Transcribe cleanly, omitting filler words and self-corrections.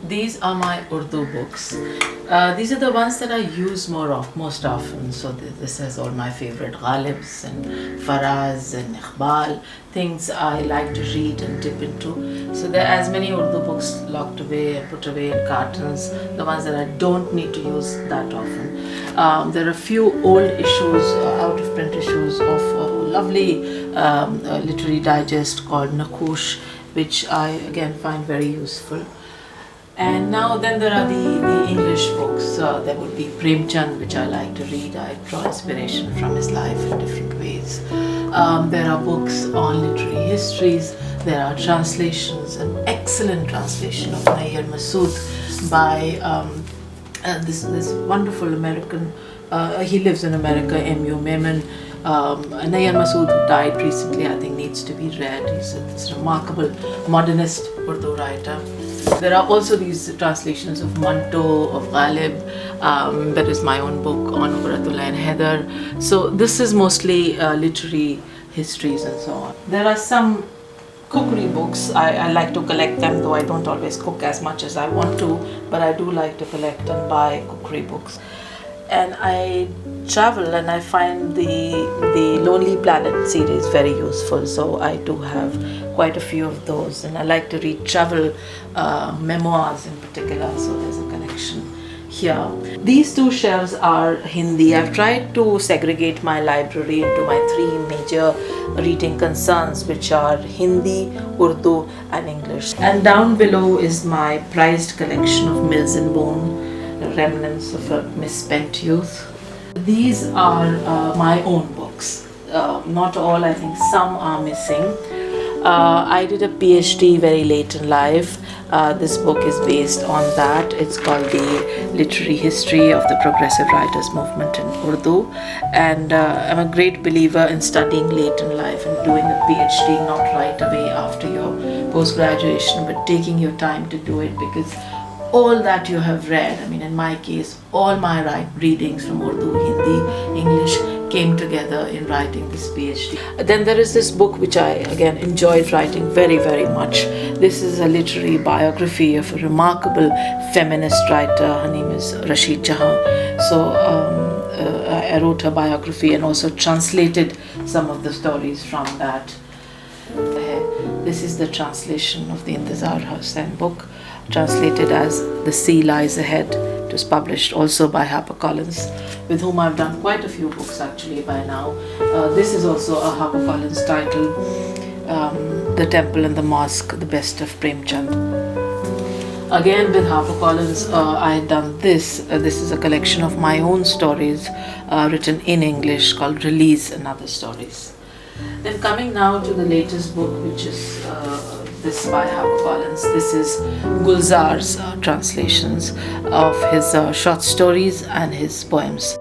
These are my Urdu books. These are the ones that I use most often. So this has all my favorite Ghalibs and Faraz and Iqbal, things I like to read and dip into. So there are as many Urdu books locked away and put away in cartons, the ones that I don't need to use that often. There are a few old issues, out of print issues of a lovely literary digest called Nakush, which I again find very useful. And now then there are the English books. There would be Premchand, which I like to read. I draw inspiration from his life in different ways. There are books on literary histories. There are translations, an excellent translation of Nayyar Masood by this wonderful American, he lives in America, M.U. Memon. Nayyar Masood, who died recently, I think needs to be read. He's this remarkable modernist Urdu writer. There are also these translations of Manto, of Ghalib. There is my own book on Ubaratullah and Heather. So this is mostly literary histories and so on. There are some cookery books. I like to collect them, though I don't always cook as much as I want to, but I do like to collect and buy cookery books. And I travel and I find the Lonely Planet series very useful, so I do have quite a few of those, and I like to read travel memoirs in particular, so there's a connection here. These two shelves are Hindi. I've tried to segregate my library into my three major reading concerns, which are Hindi, Urdu and English. And down below is my prized collection of Mills and Boon, remnants of a misspent youth. These are my own books. Not all, I think some are missing. I did a PhD very late in life. This book is based on that. It's called The Literary History of the Progressive Writers Movement in Urdu. And I'm a great believer in studying late in life and doing a PhD not right away after your post-graduation, but taking your time to do it, because all that you have read, I mean in my case, all my readings from Urdu, Hindi, English came together in writing this PhD. Then there is this book which I again enjoyed writing very, very much. This is a literary biography of a remarkable feminist writer. Her name is Rashid Jahan. So I wrote her biography and also translated some of the stories from that. This is the translation of the Intizar Hussain book, translated as The Sea Lies Ahead. It was published also by HarperCollins, with whom I've done quite a few books actually by now. This is also a HarperCollins title, The Temple and the Mosque, The Best of Premchand. Again with HarperCollins, I had done this. This is a collection of my own stories written in English called Release and Other Stories. Then coming now to the latest book, which is this by HarperCollins. This is Gulzar's translations of his short stories and his poems.